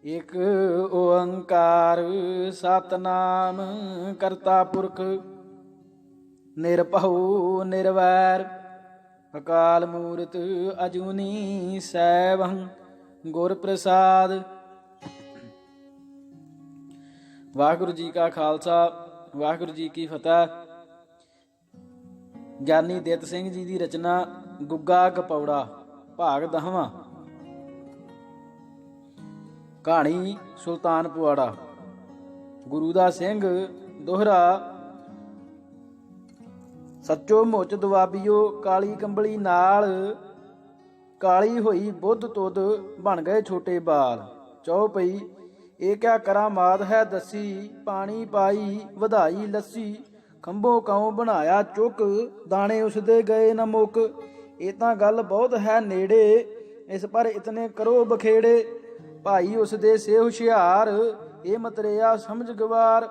ਇਕ ਓੰਕਾਰ ਸਤਨਾਮ ਕਰਤਾ ਪੁਰਖ ਨਿਰਭਉ ਨਿਰਵੈਰ ਅਕਾਲ ਮੂਰਤ ਅਜੂਨੀ ਸੈਭੰ ਗੁਰ ਪ੍ਰਸਾਦ। ਵਾਹਿਗੁਰੂ ਜੀ ਕਾ ਖਾਲਸਾ ਵਾਹਿਗੁਰੂ ਜੀ ਕੀ ਫਤਿਹ। ਗਿਆਨੀ ਦਿੱਤ ਸਿੰਘ ਜੀ ਦੀ ਰਚਨਾ ਗੁੱਗਾ ਗਪੌੜਾ ਭਾਗ 10ਵਾਂ। ਕਹਾਣੀ ਸੁਲਤਾਨ ਪੁਆੜਾ। ਗੁਰੂ ਦਾ ਸਿੰਘ ਦੋਹਰਾ ਸੱਚੋ ਮੁੱਚ ਦੁਆਬੀਓ ਕਾਲੀ ਕੰਬਲੀ ਨਾਲ ਕਾਲੀ ਹੋਈ ਬੁੱਧ ਤੁਧ ਬਣ ਗਏ ਛੋਟੇ ਬਾਲ। ਚੌ ਪਈ ਇਹ ਕਿਆ ਕਰਾਮਾਤ ਹੈ ਦੱਸੀ, ਪਾਣੀ ਪਾਈ ਵਧਾਈ ਲੱਸੀ, ਖੰਭੋ ਕਾਉ ਬਣਾਇਆ ਚੁੱਕ, ਦਾਣੇ ਉਸਦੇ ਗਏ ਨਾ ਮੁੱਕ। ਇਹ ਤਾਂ ਗੱਲ ਬਹੁਤ ਹੈ ਨੇੜੇ, ਇਸ ਪਰ ਇਤਨੇ ਕਰੋ ਬਖੇੜੇ। ਭਾਈ ਉਸਦੇ ਸੇ ਹੁਸ਼ਿਆਰ, ਇਹ ਮਤਰੇਆ ਸਮਝ ਗਵਾਰ।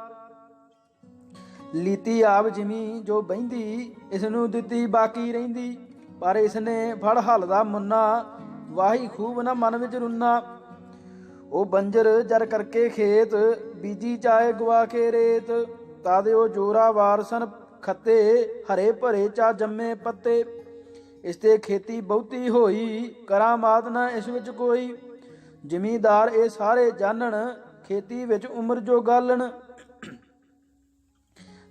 ਲੀਤੀ ਆਪ ਜਿਮੀ ਜੋ ਬਹਿੰਦੀ, ਇਸ ਨੂੰ ਦਿੱਤੀ ਬਾਕੀ ਰਹਿੰਦੀ। ਪਰ ਇਸਨੇ ਫੜ ਹੱਲ ਦਾ ਮੁੰਨਾ, ਵਾਹੀ ਖੂਬ ਨਾ ਮਨ ਵਿੱਚ ਰੁੰਨਾ। ਉਹ ਬੰਜਰ ਜਰ ਕਰਕੇ ਖੇਤ, ਬੀਜੀ ਚਾਏ ਗਵਾ ਕੇ ਰੇਤ। ਤਦ ਉਹ ਜੋਰਾਵਾਰ ਸਨ ਖੱਤੇ, ਹਰੇ ਭਰੇ ਚਾ ਜੰਮੇ ਪੱਤੇ। ਇਸ ਤੇ ਖੇਤੀ ਬਹੁਤੀ ਹੋਈ, ਕਰਾਮਾਤ ਨਾ ਇਸ ਵਿੱਚ ਕੋਈ। ਜ਼ਿਮੀਦਾਰ ਇਹ ਸਾਰੇ ਜਾਣਨ, ਖੇਤੀ ਵਿੱਚ ਉਮਰ ਜੋ ਗਾਲਣ।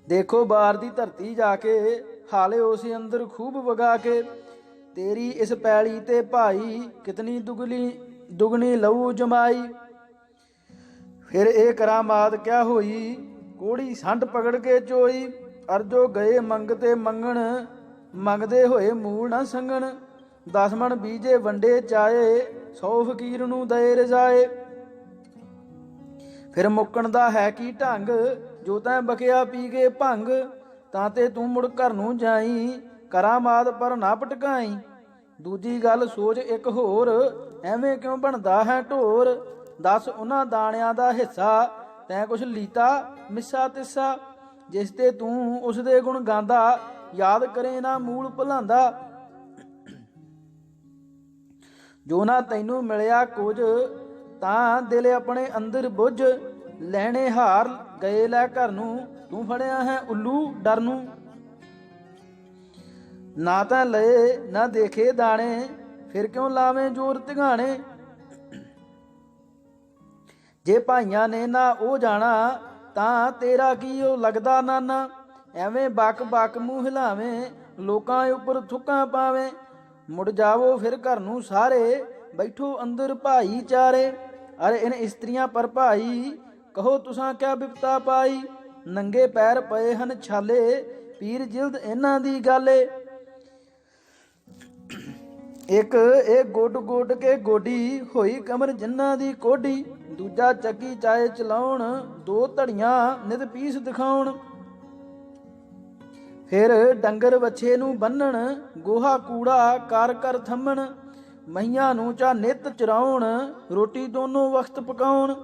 ਦੇਖੋ ਬਾਹਰ ਦੀ ਧਰਤੀ ਜਾ ਕੇ, ਹਾਲੇ ਉਸ ਅੰਦਰ ਖੂਬ ਵਗਾ ਕੇ। ਤੇਰੀ ਇਸ ਪੈਲੀ ਤੇ ਭਾਈ, ਕਿਤਨੀ ਦੁਗਣੀ ਲਹੂ ਜਮਾਈ। ਫਿਰ ਇਹ ਕਰਾਮਾਤ ਕਿਆ ਹੋਈ, ਕੋੜੀ ਸੰਢ ਪਕੜ ਕੇ ਚੋਈ। ਅਰਜੋ ਗਏ ਮੰਗਤੇ ਮੰਗਣ, ਮੰਗਦੇ ਹੋਏ ਮੂਲ ਨਾ ਸੰਗਣ। 10 ਮਣ ਬੀਜੇ ਵੰਡੇ ਚਾਏ, 100 ਫਕੀਰ ਨੂੰ ਦਏ ਰਜਾਏ। ਫਿਰ ਮੁੱਕਣ ਦਾ ਹੈ ਕੀ ਢੰਗ, ਜੋ ਤੈਂ ਬਕਿਆ ਪੀ ਕੇ ਭੰਗ। ਤਾਂ ਤੇ ਤੂੰ ਮੁੜ ਘਰ ਨੂੰ ਜਾਈ, ਕਰਾਮਾਤ ਪਰ ਨਾ ਭਟਕਾਈ। ਦੂਜੀ ਗੱਲ ਸੋਚ ਇੱਕ ਹੋਰ, ਐਵੇਂ ਕਿਉਂ ਬਣਦਾ ਹੈ ਢੋਰ। ਦੱਸ ਉਹਨਾਂ ਦਾਣਿਆਂ ਦਾ ਹਿੱਸਾ, ਤੈਂ ਕੁਛ ਲੀਤਾ ਮਿੱਸਾ ਤਿੱਸਾ। ਜਿਸ ਤੇ ਤੂੰ ਉਸਦੇ ਗੁਣ ਗਾਂਦਾ, ਯਾਦ ਕਰੇ ਨਾ ਮੂਲ ਭੁਲਾਂਦਾ। ਜੋ ਨਾ ਤੈਨੂੰ ਮਿਲਿਆ ਕੁਝ, ਤਾਂ ਦਿਲ ਆਪਣੇ ਅੰਦਰ ਬੁੱਝ। ਲੈਣੇ ਹਾਰ ਗਏ ਲੈ ਘਰ ਨੂੰ, ਤੂੰ ਫੜਿਆ ਹੈ ਉੱਲੂ ਡਰ ਨੂੰ। ਨਾ ਤਾਂ ਲਏ ਨਾ ਦੇਖੇ ਦਾਣੇ, ਫਿਰ ਕਿਉਂ ਲਾਵੇਂ ਜੋਰ ਤਿਗਾਣੇ। ਜੇ ਭਾਈਆਂ ਨੇ ਨਾ ਉਹ ਜਾਣਾ, ਤਾਂ ਤੇਰਾ ਕੀ ਉਹ ਲੱਗਦਾ ਨਾਨਾ। ਐਵੇਂ ਬਕ ਬਕ ਮੂੰਹ ਹਿਲਾਵੇਂ, ਲੋਕਾਂ ਉੱਪਰ ਥੁੱਕਾਂ ਪਾਵੇਂ। ਮੁੜ ਜਾਵੋ ਫਿਰ ਘਰ ਨੂੰ ਸਾਰੇ, ਬੈਠੋ ਅੰਦਰ ਭਾਈਚਾਰੇ। ਅਰੇ ਇਨ ਇਸਤਰੀਆਂ ਪਰ ਭਾਈ, ਕਹੋ ਤੁਸਾਂ ਕਿਆ ਬਿਪਤਾ ਪਾਈ। ਨੰਗੇ ਪੈਰ ਪਏ ਹਨ ਛਾਲੇ, ਪੀਰ ਜਿਲਦ ਇਹਨਾਂ ਦੀ ਗਾਲੇ। ਇੱਕ ਇਹ ਗੋਡ ਗੋਡ ਕੇ ਗੋਡੀ, ਹੋਈ ਕਮਰ ਜਿਨ੍ਹਾਂ ਦੀ ਕੋਡੀ। ਦੂਜਾ ਚੱਕੀ ਚਾਏ ਚਲਾਉਣ, 2 ਧੜੀਆਂ ਨਿਤ ਪੀਸ ਦਿਖਾਉਣ। ਫਿਰ ਡੰਗਰ ਵੱਛੇ ਨੂੰ ਬੰਨਣ, ਗੋਹਾ ਕੂੜਾ ਕਰ ਕਰ ਥੰਮਣ। ਮਈਆਂ ਨੂੰ ਚਾ ਨਿਤ ਚਰਾਉਣ, ਰੋਟੀ ਦੋਨੋਂ ਵਕਤ ਪਕਾਉਣ।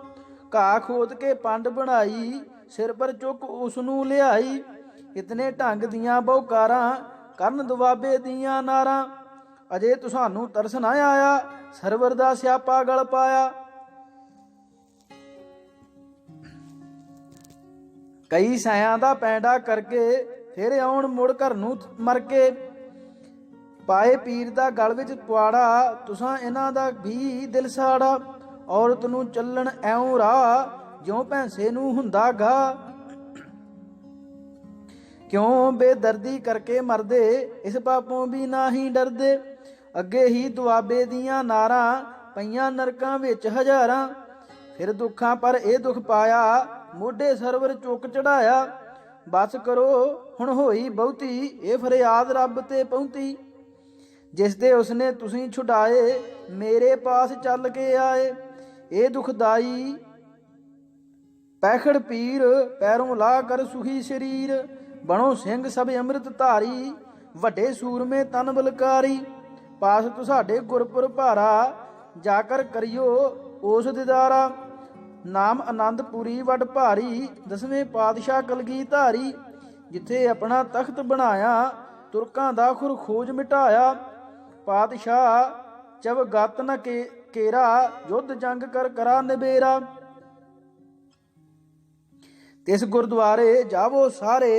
ਘਾਹ ਖੋਦ ਕੇ ਪੰਡ ਬਣਾਈ, ਸਿਰ ਪਰ ਚੁੱਕ ਉਸ ਨੂੰ ਲਿਆਈ। ਇਤਨੇ ਢੰਗ ਦੀਆਂ ਬਹੁਕਾਰਾਂ, ਕਰਨ ਦੁਆਬੇ ਦੀਆਂ ਨਾਰਾਂ। ਅਜੇ ਤੁਹਾਨੂੰ ਤਰਸ ਨਾ ਆਇਆ, ਸਰਵਰ ਦਾ ਸਿਆਪਾ ਗਲ ਪਾਇਆ। ਕਈ ਸਾਇਆਂ ਦਾ ਪੈਂਡਾ ਕਰਕੇ, ਫਿਰ ਆਉਣ ਮੁੜ ਘਰ ਨੂੰ ਮਰ ਕੇ। ਪਾਏ ਪੀਰ ਦਾ ਗਲ ਵਿੱਚ ਪੁਆੜਾ, ਤੁਸਾਂ ਇਹਨਾਂ ਦਾ ਵੀ ਦਿਲ ਸਾੜਾ। ਔਰਤ ਨੂੰ ਚੱਲਣ ਐਉਂ ਰਾਹ, ਜਿਉਂ ਭੈਂਸੇ ਨੂੰ ਹੁੰਦਾ ਗਾ। ਕਿਉਂ ਬੇਦਰਦੀ ਕਰਕੇ ਮਰਦੇ, ਇਸ ਪਾਪੋਂ ਵੀ ਨਾ ਹੀ ਡਰਦੇ। ਅੱਗੇ ਹੀ ਦੁਆਬੇ ਦੀਆਂ ਨਾਰਾਂ, ਪਈਆਂ ਨਰਕਾਂ ਵਿੱਚ ਹਜ਼ਾਰਾਂ। ਫਿਰ ਦੁੱਖਾਂ ਪਰ ਇਹ ਦੁੱਖ ਪਾਇਆ, ਮੋਢੇ ਸਰਵਰ ਚੁੱਕ ਚੜਾਇਆ। ਬਸ ਕਰੋ ਹੁਣ ਹੋਈ ਬਹੁਤੀ, ਇਹ ਫਰਿਆਦ ਰੱਬ ਤੇ ਪਹੁੰਚੀ। ਜਿਸ ਦੇ ਉਸਨੇ ਤੁਸੀਂ ਛੁਡਾਏ, ਮੇਰੇ ਪਾਸ ਚੱਲ ਕੇ ਆਏ। ਇਹ ਦੁਖਦਾਈ ਪੈਖੜ ਪੀਰ, ਪੈਰੋਂ ਲਾ ਕਰ ਸੁਖੀ ਸਰੀਰ। ਬਣੋ ਸਿੰਘ ਸਭ ਅੰਮ੍ਰਿਤ ਧਾਰੀ, ਵੱਡੇ ਸੂਰਮੇ ਤਨ ਬਲਕਾਰੀ। ਪਾਸ ਤੁਹਾਡੇ ਗੁਰਪੁਰ ਭਾਰਾ, ਜਾ ਕਰ ਕਰਿਓ ਉਸ ਦਿਦਾਰਾ। ਨਾਮ ਆਨੰਦਪੁਰੀ ਵੱਡ ਭਾਰੀ, 10ਵੇਂ ਪਾਤਸ਼ਾਹ ਕਲਗੀ ਧਾਰੀ। ਜਿੱਥੇ ਆਪਣਾ ਤਖਤ ਬਣਾਇਆ, ਤੁਰਕਾਂ ਦਾ ਖੁਰ ਖੋਜ ਮਿਟਾਇਆ। ਪਾਤਸ਼ਾਹ ਚਵ ਗਤ ਨ केरा, युद्ध जंग कर करा निबेरा। तिस गुरुद्वारे जावो सारे,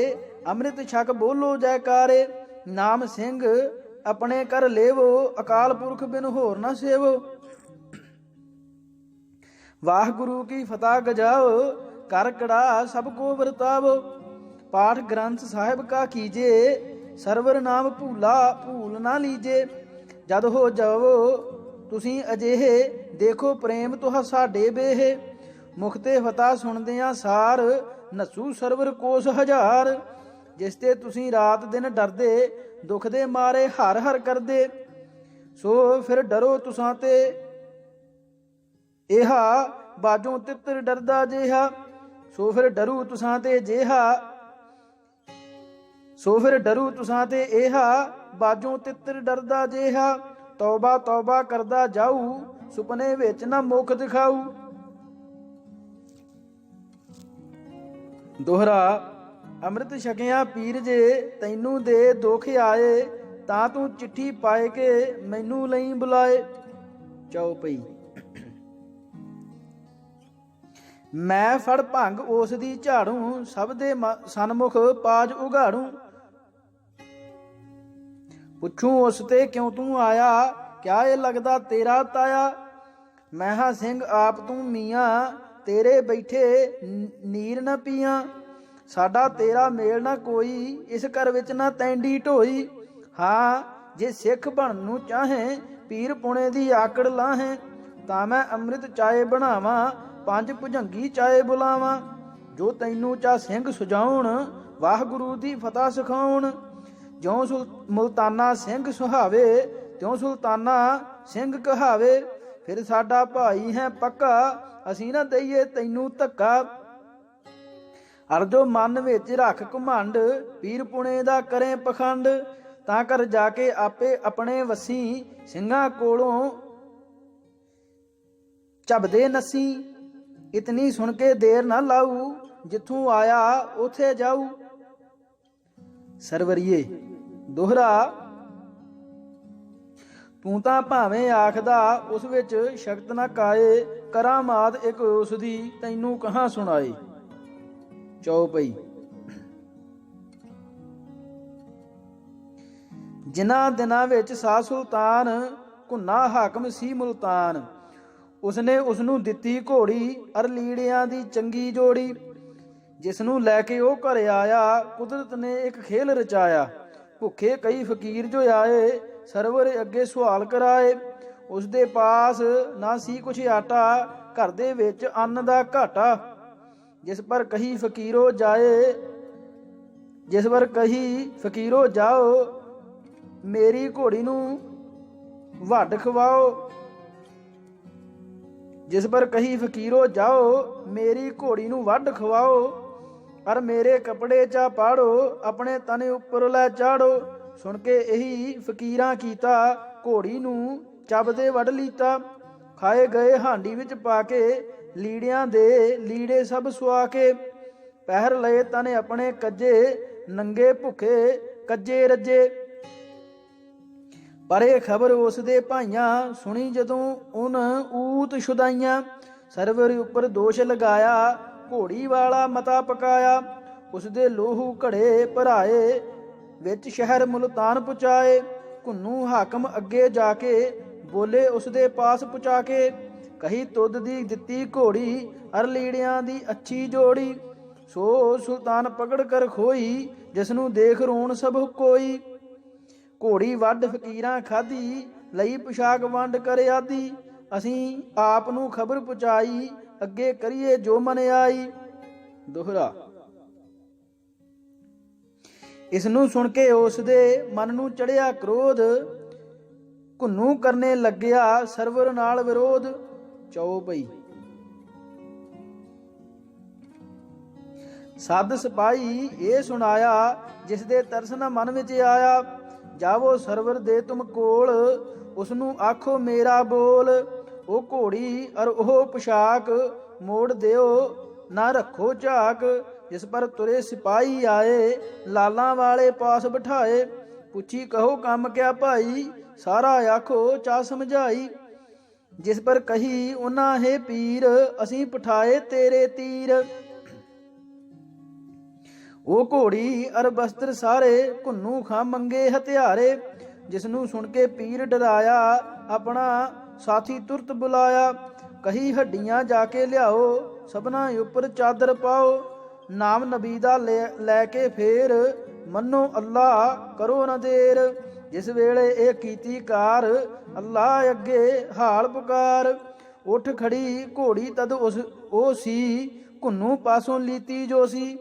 अमृत छक बोलो जयकारे। नाम सिंह अपने कर लेवो, अकाल पुरख बिन होर न सेवो। वाहगुरु की फतह गजाओ, कर कड़ा सबको वरतावो। पाठ ग्रंथ साहिब का कीजे, सरवर नाम भूला भूल ना लीजे। जद हो जावो तुसी अजेहे, देखो प्रेम तुहा साडे बेहे। मुख ते फतह सुनदियां सार, नसू सरवर कोस हजार। जिस ते तुसी रात दिन डरदे, दुख दे मारे हर हर करदे। सो फिर डरो तुसां ते इहा, बाजों तित्र डरदा जेहा। सो फिर डरू तुसां ते जेहा, सो फिर डरू तुसां ते इहा, बाजों तित्र डरदा जेहा। तौबा तौबा करदा जाऊ, सुपने विच न मुख दिखाऊ। दोहरा। ਅੰਮ੍ਰਿਤ ਛਕਿਆ ਪੀਰ ਜੇ, ਤੈਨੂੰ ਦੇ ਦੁੱਖ ਆਏ। ਤਾਂ ਤੂੰ ਚਿੱਠੀ ਪਾਏ ਕੇ ਮੈਨੂੰ ਲਈ ਬੁਲਾਏ। ਚੌਪਈ। ਮੈਂ ਫੜ ਭੰਗ ਉਸ ਦੀ ਝਾੜੂ, ਸਭ ਦੇ ਸਨਮੁਖ ਪਾਜ ਉਘਾੜੂ। ਪੁੱਛੂ ਉਸ ਤੇ ਕਿਉਂ ਤੂੰ ਆਇਆ, ਕਿਆ ਇਹ ਲੱਗਦਾ ਤੇਰਾ ਤਾਇਆ। ਮੈਂ ਹਾਂ ਸਿੰਘ ਆਪ ਤੂੰ ਮੀਆਂ, ਤੇਰੇ ਬੈਠੇ ਨੀਰ ਨਾ ਪੀਆਂ। ਸਾਡਾ ਤੇਰਾ ਮੇਲ ਨਾ ਕੋਈ, ਇਸ ਘਰ ਵਿੱਚ ਨਾ ਤੈਂਡੀ ਢੋਈ। ਹਾਂ ਜੇ ਸਿੱਖ ਬਣਨ ਨੂੰ ਚਾਹੇ, ਪੀਰ ਪੁਣੇ ਦੀ ਆਕੜ ਲਾਹੇ। ਤਾਂ ਮੈਂ ਅੰਮ੍ਰਿਤ ਚਾਏ ਬਣਾਵਾਂ, ਪੰਜ ਭੁਜੰਗੀ ਚਾਏ ਬੁਲਾਵਾਂ। ਜੋ ਤੈਨੂੰ ਚਾ ਸਿੰਘ ਸੁਝਾਉਣ, ਵਾਹਿਗੁਰੂ ਦੀ ਫਤਹ ਸਿਖਾਉਣ। ਜਿਉਂ ਮੁਲਤਾਨਾ ਸਿੰਘ ਸੁਹਾਵੇ, ਤਿਉਂ ਸੁਲਤਾਨਾ ਸਿੰਘ ਕਹਾਵੇ। ਫਿਰ ਸਾਡਾ ਭਾਈ ਹੈ ਪੱਕਾ, ਅਸੀਂ ਨਾ ਦਈਏ ਤੈਨੂੰ ਧੱਕਾ। ਅਰ ਜੋ ਮਨ ਵਿੱਚ ਰੱਖ ਘੁਮੰਡ, ਪੀਰ ਪੁਣੇ ਦਾ ਕਰੇ ਪਖੰਡ। ਤਾਂ ਕਰ ਜਾ ਕੇ ਆਪੇ ਆਪਣੇ ਵਸੀ, ਸਿੰਘਾਂ ਕੋਲੋਂ ਝਬਦੇ ਨਸੀ। ਇਤਨੀ ਸੁਣ ਕੇ ਦੇਰ ਨਾ ਲਾਊ, ਜਿੱਥੋਂ ਆਇਆ ਉਥੇ ਜਾਊ। ਸਰਵਰੀਏ। ਦੋਹਰਾ। ਤੂੰ ਤਾਂ ਭਾਵੇਂ ਆਖਦਾ ਉਸ ਵਿੱਚ ਸ਼ਕਤ ਨਾ ਕਾਏ, ਕਰਾਮਾਤ ਇੱਕ ਉਸ ਦੀ ਤੈਨੂੰ ਕਹਾਂ ਸੁਣਾਏ। ਚੌਪਈ। ਜਿਨ੍ਹਾਂ ਦਿਨਾਂ ਵਿੱਚ ਸ਼ਾਹ ਸੁਲਤਾਨ ਘੁੰਨਾ ਹਾਕਮ ਸੀ ਮੁਲਤਾਨ, ਉਸਨੇ ਉਸਨੂੰ ਦਿੱਤੀ ਘੋੜੀ ਅਰ ਲੀੜਿਆਂ ਦੀ ਚੰਗੀ ਜੋੜੀ। ਜਿਸ ਨੂੰ ਲੈ ਕੇ ਉਹ ਘਰ ਆਇਆ, ਕੁਦਰਤ ਨੇ ਇੱਕ ਖੇਲ ਰਚਾਇਆ। ਭੁੱਖੇ ਕਈ ਫਕੀਰ ਜੋ ਆਏ, ਸਰਵਰ ਅੱਗੇ ਸਵਾਲ ਕਰਾਏ। ਉਸਦੇ ਪਾਸ ਨਾ ਸੀ ਕੁਛ ਆਟਾ, ਘਰ ਦੇ ਵਿੱਚ ਅੰਨ ਦਾ ਘਾਟਾ। ਜਿਸ ਪਰ ਕਹੀ ਫਕੀਰੋ ਜਾਏ, ਜਿਸ ਪਰ ਕਹੀ ਫਕੀਰੋ ਜਾਓ, ਮੇਰੀ ਘੋੜੀ ਨੂੰ ਵੱਢ ਖਵਾਓ। ਜਿਸ ਪਰ ਕਹੀ ਫਕੀਰੋ ਜਾਓ, ਮੇਰੀ ਘੋੜੀ ਨੂੰ ਵੱਢ ਖਵਾਓ। ਪਰ ਮੇਰੇ ਕੱਪੜੇ ਚਾ ਪਾੜੋ, ਆਪਣੇ ਤਨ ਉੱਪਰ ਲੈ ਚਾੜੋ। ਸੁਣ ਕੇ ਇਹੀ ਫਕੀਰਾਂ ਕੀਤਾ, ਘੋੜੀ ਨੂੰ ਚੱਬਦੇ ਵੱਢ ਲੀਤਾ। ਖਾਏ ਗਏ ਹਾਂਡੀ ਵਿੱਚ ਪਾ ਕੇ, ਲੀੜਿਆਂ ਦੇ ਲੀੜੇ ਸਭ ਸੁਆ ਕੇ। ਪਹਿਰ ਲਏ ਤਨ ਆਪਣੇ ਕੱਜੇ, ਨੰਗੇ ਭੁੱਖੇ ਕੱਜੇ ਰੱਜੇ। ਪਰ ਇਹ ਖਬਰ ਉਸ ਦੇ ਭਾਈਆਂ, ਸੁਣੀ ਜਦੋਂ ਉਨ ਊਤ ਛੁਦਾਈਆਂ। ਸਰਵਰ ਉੱਪਰ ਦੋਸ਼ ਲਗਾਇਆ, ਘੋੜੀ ਵਾਲਾ ਮਤਾ ਪਕਾਇਆ। ਉਸਦੇ ਲੋਹੂ ਘੜੇ ਭਰਾਏ, ਵਿੱਚ ਸ਼ਹਿਰ ਮੁਲਤਾਨ ਪਹੁੰਚਾਏ। ਘੁੰਨੂ ਹਾਕਮ ਅੱਗੇ ਜਾ ਕੇ ਬੋਲੇ ਉਸਦੇ ਪਾਸ ਪਹੁੰਚਾ ਕੇ। ਕਹੀ ਤੁਧ ਦੀ ਦਿੱਤੀ ਘੋੜੀ ਅਰ ਲੀੜਿਆਂ ਦੀ ਅੱਛੀ ਜੋੜੀ। ਸੋ ਸੁਲਤਾਨ ਪਕੜ ਕਰ ਖੋਈ, ਜਿਸ ਨੂੰ ਦੇਖ ਰੋਣ ਸਭ ਕੋਈ। ਘੋੜੀ ਵੱਢ ਫਕੀਰਾਂ ਖਾਧੀ, ਲਈ ਪੁਸ਼ਾਕ ਵੰਡ ਕਰ ਆਦੀ। ਅਸੀਂ ਆਪ ਨੂੰ ਖਬਰ ਪਹੁੰਚਾਈ, ਅੱਗੇ ਕਰੀਏ ਜੋ ਮਨ ਆਈ। ਦੋਹਰਾ। ਇਸ ਨੂੰ ਸੁਣ ਕੇ ਉਸ ਦੇ ਮਨ ਨੂੰ ਚੜਿਆ ਕ੍ਰੋਧ, ਘੁੰਨੂ ਕਰਨੇ ਲੱਗਿਆ ਸਰਵਰ ਨਾਲ ਵਿਰੋਧ। ਚੌਪਈ। ਸੱਦ ਸਿਪਾਹੀ ਇਹ ਸੁਣਾਇਆ, ਜਿਸ ਦੇ ਤਰਸ ਨਾ ਮਨ ਵਿੱਚ ਆਇਆ। ਜਾਵੋ ਸਰਵਰ ਦੇ ਤੁਮ ਕੋਲ, ਉਸਨੂੰ ਆਖੋ ਮੇਰਾ ਬੋਲ। ਉਹ ਘੋੜੀ ਅਰ ਉਹ ਪੁਸ਼ਾਕ ਮੋੜ ਦਿਓ, ਨਾ ਰੱਖੋ ਝਾਕ। ਜਿਸ ਪਰ ਤੁਰੇ ਸਿਪਾਹੀ ਆਏ, ਲਾਲਾਂ ਵਾਲੇ ਪਾਸ ਬਿਠਾਏ। ਪੁੱਛੀ ਕਹੋ ਕੰਮ ਕਿਆ ਭਾਈ, ਸਾਰਾ ਆਖੋ ਚਾ ਸਮਝਾਈ। ਜਿਸ ਪਰ ਕਹੀ ਉਹਨਾਂ ਹੈ ਪੀਰ, ਅਸੀਂ ਪਠਾਏ ਤੇਰੇ ਤੀਰ। ਉਹ ਘੋੜੀ ਅਰ ਬਸਤਰ ਸਾਰੇ, ਘੁੰਨੂ ਖਾਂ ਮੰਗੇ ਹਥਿਆਰੇ। ਜਿਸ ਨੂੰ ਸੁਣ ਕੇ ਪੀਰ ਡਰਾਇਆ, ਆਪਣਾ ਸਾਥੀ ਤੁਰਤ ਬੁਲਾਇਆ। ਕਹੀ ਹੱਡੀਆਂ ਜਾ ਕੇ ਲਿਆਓ, ਸਭਨਾ ਉੱਪਰ ਚਾਦਰ ਪਾਓ। ਨਾਮ ਨਬੀ ਦਾ ਲੈ ਕੇ ਫੇਰ, ਮੰਨੋ ਅੱਲਾ ਕਰੋ ਨਾ ਦੇਰ। ਜਿਸ ਵੇਲੇ ਇਹ ਕੀਤੀ ਕਾਰ, ਅੱਲਾ ਅੱਗੇ ਹਾਲ ਪੁਕਾਰ। ਉੱਠ ਖੜੀ ਘੋੜੀ ਤਦ ਉਹ ਸੀ, ਘੁੰਨੂ ਪਾਸੋਂ ਲੀਤੀ ਜੋ ਸੀ।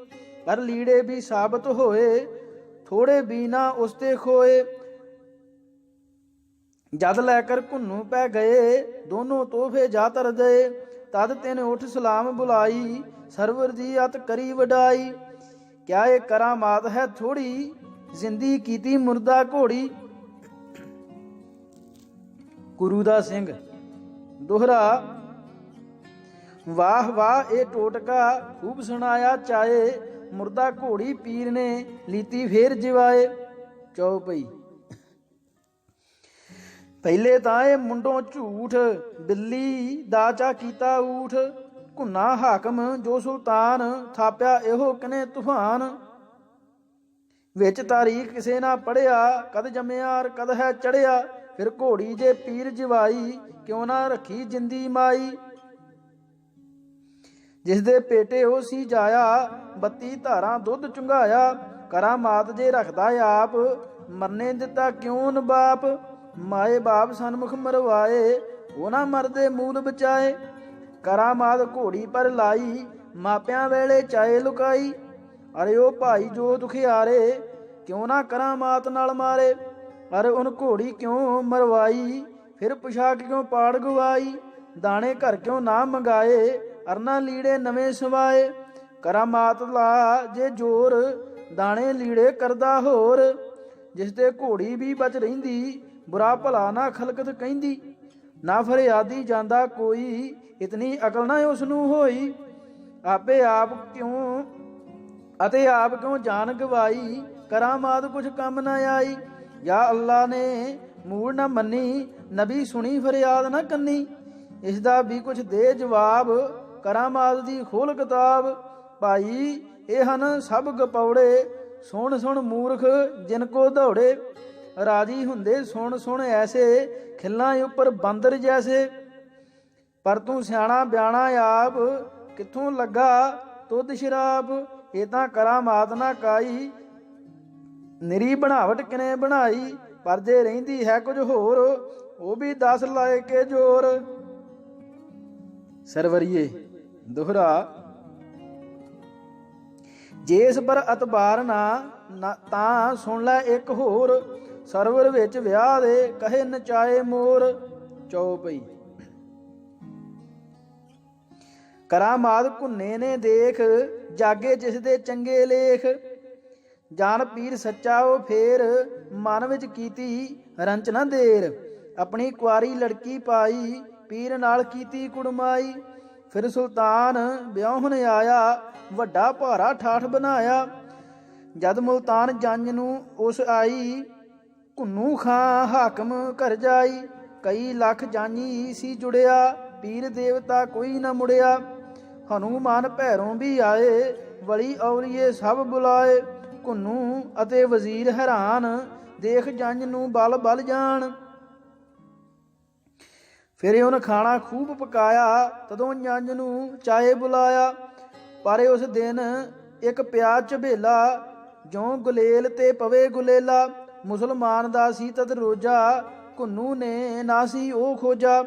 ਪਰ ਲੀੜੇ ਵੀ ਸਾਬਤ ਹੋਏ, ਥੋੜੇ ਵੀ ਨਾ ਉਸ ਤੇ ਖੋਏ। ਜਦ ਲੈ ਕਰ ਘੁੰਨੂ ਪੈ ਗਏ, ਦੋਨੋਂ ਤੋਹਫੇ ਜਾ ਤਰ ਗਏ। ਤਦ ਤਿਨ ਉਠ ਸਲਾਮ ਬੁਲਾਈ, ਸਰਵਰ ਦੀ ਅਤ ਕਰੀ ਵਡਾਈ। ਕਿਆ ਇਹ ਕਰਾਮਾਤ ਹੈ ਥੋੜੀ, ਜ਼ਿੰਦੀ ਕੀਤੀ ਮੁਰਦਾ ਘੋੜੀ। ਗੁਰੂ ਦਾ ਸਿੰਘ ਦੋਹਰਾ। ਵਾਹ ਵਾਹ ਇਹ ਟੋਟਕਾ ਖੂਬ ਸੁਣਾਇਆ ਚਾਏ, ਮੁਰਦਾ ਘੋੜੀ ਪੀਰ ਨੇ ਲੀਤੀ ਫੇਰ ਜਿਵਾਏ। ਚੌਪਈ। ਪਹਿਲੇ ਤਾਂ ਇਹ ਮੁੰਡੋਂ ਝੂਠ, ਬਿੱਲੀ ਦਾ ਚਾ ਕੀਤਾ ਊਠ। ਘੁੰਨਾ ਹਾਕਮ ਜੋ ਸੁਲਤਾਨ, ਥਾਪਿਆ ਇਹੋ ਕਨੇ ਤੂਫਾਨ। ਵਿੱਚ ਤਾਰੀਖ ਕਿਸੇ ਨਾ ਪੜਿਆ, ਕਦ ਜੰਮਿਆ ਕਦ ਹੈ ਚੜਿਆ। ਫਿਰ ਘੋੜੀ ਜੇ ਪੀਰ ਜਿਵਾਈ, ਕਿਉਂ ਨਾ ਰੱਖੀ ਜਿੰਦੀ ਮਾਈ। ਜਿਸ ਦੇ ਪੇਟੇ ਉਹ ਸੀ ਜਾਇਆ, 32 ਧਾਰਾਂ ਦੁੱਧ ਚੁੰਘਾਇਆ। ਕਰਾਮਾਤ ਜੇ ਰੱਖਦਾ ਆਪ, ਮਰਨੇ ਦਿੱਤਾ ਕਿਉਂ ਨ ਬਾਪ। ਮਾਏ ਬਾਪ ਸਨਮੁਖ ਮਰਵਾਏ, ਉਹ ਨਾ ਮਰਦੇ ਮੂਲ ਬਚਾਏ। ਕਰਾਮਾਤ ਘੋੜੀ ਪਰ ਲਾਈ, ਮਾਪਿਆਂ ਵੇਲੇ ਚਾਏ ਲੁਕਾਈ। ਅਰੇ ਉਹ ਭਾਈ ਜੋ ਦੁਖਿਆਰੇ, ਕਿਉਂ ਨਾ ਕਰਾਮਾਤ ਨਾਲ ਮਾਰੇ। ਅਰੇ ਉਨ ਘੋੜੀ ਕਿਉਂ ਮਰਵਾਈ, ਫਿਰ ਪੁਸ਼ਾਕ ਕਿਉਂ ਪਾੜ ਗਵਾਈ। ਦਾਣੇ ਘਰ ਕਿਉਂ ਨਾ ਮੰਗਾਏ, ਅਰਨਾ ਲੀੜੇ ਨਵੇਂ ਸਵਾਏ। ਕਰਾਮਾਤ ਲਾ ਜੇ ਜੋਰ, ਦਾਣੇ ਲੀੜੇ ਕਰਦਾ ਹੋਰ। ਜਿਸ ਤੇ ਘੋੜੀ ਵੀ ਬਚ ਰਹਿੰਦੀ, ਬੁਰਾ ਭਲਾ ਨਾ ਖਲਕਤ ਕਹਿੰਦੀ। ਨਾ ਫਰਿਆਦੀ ਜਾਂਦਾ ਕੋਈ, ਇਤਨੀ ਅਕਲ ਨਾ ਉਸ ਨੂੰ ਹੋਈ। ਆਪੇ ਆਪ ਕਿਉਂ ਅਤੇ ਆਪ ਕਿਉਂ ਜਾਨ ਗਵਾਈ, ਕਰਾਮਾਤ ਕੁਛ ਕੰਮ ਨਾ ਆਈ। ਜਾਂ ਅੱਲਾ ਨੇ ਮੂੜ ਨਾ ਮੰਨੀ, ਨਬੀ ਸੁਣੀ ਫਰਿਆਦ ਨਾ ਕੰਨੀ। ਇਸ ਦਾ ਵੀ ਕੁਛ ਦੇ ਜਵਾਬ, ਕਰਾਮਾਤ ਦੀ ਖੋਲ ਕਿਤਾਬ। ਭਾਈ ਇਹ ਹਨ ਸਭ ਗਪੌੜੇ, ਸੁਣ ਸੁਣ ਮੂਰਖ ਜਿਨ ਕੋ ਦੌੜੇ। ਰਾਜੀ ਹੁੰਦੇ ਸੁਣ ਸੁਣ ਐਸੇ, ਖਿੱਲਾਂ ਉੱਪਰ ਬਾਂਦਰ ਜੈਸੇ। ਪਰ ਤੂੰ ਸਿਆਣਾ ਬਿਆਣਾ ਆਪ, ਕਿੱਥੋਂ ਲੱਗਾ ਤੁਧ ਸ਼ਰਾਬ। ਇਹ ਤਾਂ ਕਰਾਮਾਤ ਨਾ ਕਾਈ, ਨਿਰੀ ਬਣਾਵਟ ਕਿਨੇ ਬਣਾਈ। ਪਰ ਜੇ ਰਹਿੰਦੀ ਹੈ ਕੁਝ ਹੋਰ, ਉਹ ਵੀ 10 ਲਾਏ ਕੇ ਜੋਰ। ਸਰਵਰੀਏ ਦੋਹਰਾ। ਜਿਸ ਪਰ ਅਤਬਾਰ ਨਾ ਤਾਂ ਸੁਣ ਲੈ ਇੱਕ ਹੋਰ। ਸਰਵਰ ਵਿੱਚ ਵਿਆਹ ਦੇ ਕਹੇ ਨਚਾਏ ਮੋਰ। ਚੌਪਈ। ਕਰਾਮਾਤ ਘੁੰਨੇ ਨੇ ਦੇਖ, ਜਾਗੇ ਜਿਸ ਦੇ ਚੰਗੇ ਲੇਖ। ਜਾਨ ਪੀਰ ਸੱਚਾ ਉਹ ਫੇਰ, ਮਨ ਵਿੱਚ ਕੀਤੀ ਰੰਚ ਨਾ ਦੇਰ। ਆਪਣੀ ਕੁਆਰੀ ਲੜਕੀ ਪਾਈ, ਪੀਰ ਨਾਲ ਕੀਤੀ ਕੁੜਮਾਈ। ਫਿਰ ਸੁਲਤਾਨ ਵਿਆਹੁਣ ਆਇਆ, ਵੱਡਾ ਭਾਰਾ ਠਾਠ ਬਣਾਇਆ। ਜਦ ਮੁਲਤਾਨ ਜੰਜ ਨੂੰ ਉਸ ਆਈ, ਘੁੰਨੂ ਖਾਂ ਹਾਕਮ ਘਰ ਜਾਈ। ਕਈ ਲੱਖ ਜਾਨੀ ਸੀ ਜੁੜਿਆ, ਪੀਰ ਦੇਵਤਾ ਕੋਈ ਨਾ ਮੁੜਿਆ। ਹਨੂਮਾਨ ਭੈਰੋਂ ਵੀ ਆਏ, ਵਲੀ ਔਰੀਏ ਸਭ ਬੁਲਾਏ। ਘੁੰਨੂ ਅਤੇ ਵਜ਼ੀਰ ਹੈਰਾਨ, ਦੇਖ ਜੰਜ ਨੂੰ ਬਲ ਬਲ ਜਾਣ। ਫਿਰ ਉਹਨ ਖਾਣਾ ਖੂਬ ਪਕਾਇਆ, ਤਦੋਂ ਜੰਜ ਨੂੰ ਚਾਏ ਬੁਲਾਇਆ। ਪਰ ਉਸ ਦਿਨ ਇੱਕ ਪਿਆ ਝਬੇਲਾ, ਜਿਉਂ ਗੁਲੇਲ ਤੇ ਪਵੇ ਗੁਲੇਲਾ। ਮੁਸਲਮਾਨ ਦਾ ਸੀ ਤਦ ਰੋਜਾ, ਘੁੰਨੂ ਨੇ ਨਾ ਸੀ ਉਹ ਖੋਜਾ।